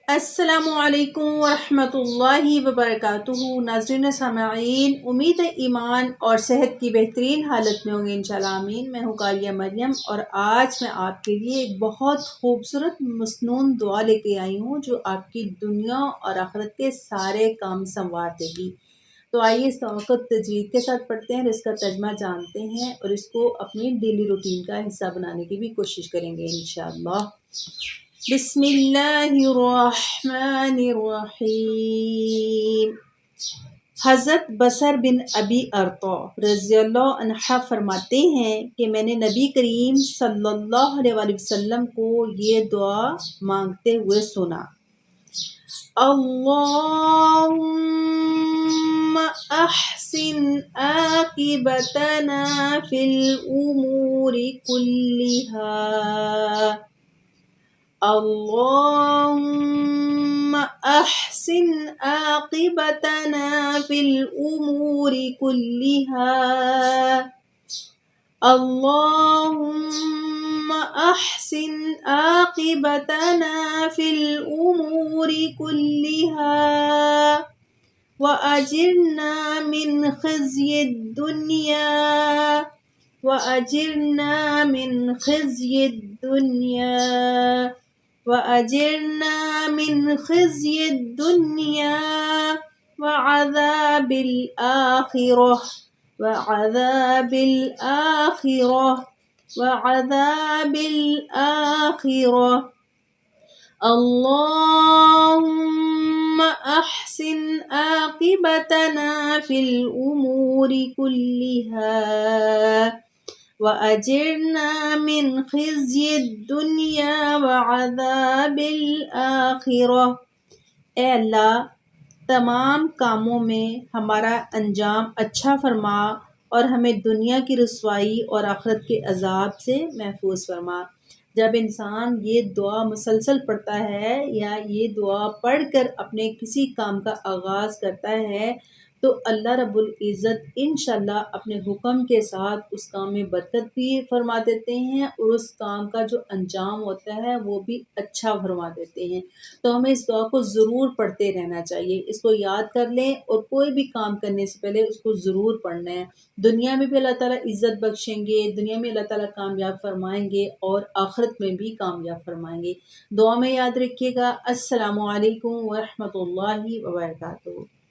السلام علیکم ورحمۃ اللہ وبرکاتہ۔ ناظرین سامعین، امید ہے ایمان اور صحت کی بہترین حالت میں ہوں گے انشاءاللہ آمین۔ میں ہوں قاریہ مریم اور آج میں آپ کے لیے ایک بہت خوبصورت مسنون دعا لے کے آئی ہوں جو آپ کی دنیا اور آخرت کے سارے کام سنوار دے گی۔ تو آئیے اس دعا کو تجوید کے ساتھ پڑھتے ہیں اور اس کا ترجمہ جانتے ہیں اور اس کو اپنی ڈیلی روٹین کا حصہ بنانے کی بھی کوشش کریں گے انشاءاللہ۔ بسم اللہ الرحمن الرحیم۔ حضرت بصر بن ابی ارطا رضی اللہ عنہ فرماتے ہیں کہ میں نے نبی کریم صلی اللہ علیہ وآلہ وسلم کو یہ دعا مانگتے ہوئے سنا: اللہم احسن عاقبتنا فی الامور کلہا، اللہم احسن عاقبتنا فی الامور کلہا، اللہم احسن عاقبتنا فی الامور کلہا وأجرنا من خزي الدنيا وأجرنا من خزي الدنيا وأجرنا من خزي الدنيا وعذاب الآخرة وعذاب الآخرة وعذاب الآخرة، اللهم أحسن عاقبتنا في الأمور كلها وأجرنا من خزي الدنيا وعذاب الآخرة۔ اے اللہ، تمام کاموں میں ہمارا انجام اچھا فرما اور ہمیں دنیا کی رسوائی اور آخرت کے عذاب سے محفوظ فرما۔ جب انسان یہ دعا مسلسل پڑھتا ہے یا یہ دعا پڑھ کر اپنے کسی کام کا آغاز کرتا ہے تو اللہ رب العزت انشاءاللہ اپنے حکم کے ساتھ اس کام میں برکت بھی فرما دیتے ہیں اور اس کام کا جو انجام ہوتا ہے وہ بھی اچھا فرما دیتے ہیں۔ تو ہمیں اس دعا کو ضرور پڑھتے رہنا چاہیے، اس کو یاد کر لیں اور کوئی بھی کام کرنے سے پہلے اس کو ضرور پڑھنا ہے۔ دنیا میں بھی اللہ تعالیٰ عزت بخشیں گے، دنیا میں اللہ تعالیٰ کامیاب فرمائیں گے اور آخرت میں بھی کامیاب فرمائیں گے۔ دعا میں یاد رکھیے گا۔ السلام علیکم ورحمۃ اللہ وبرکاتہ۔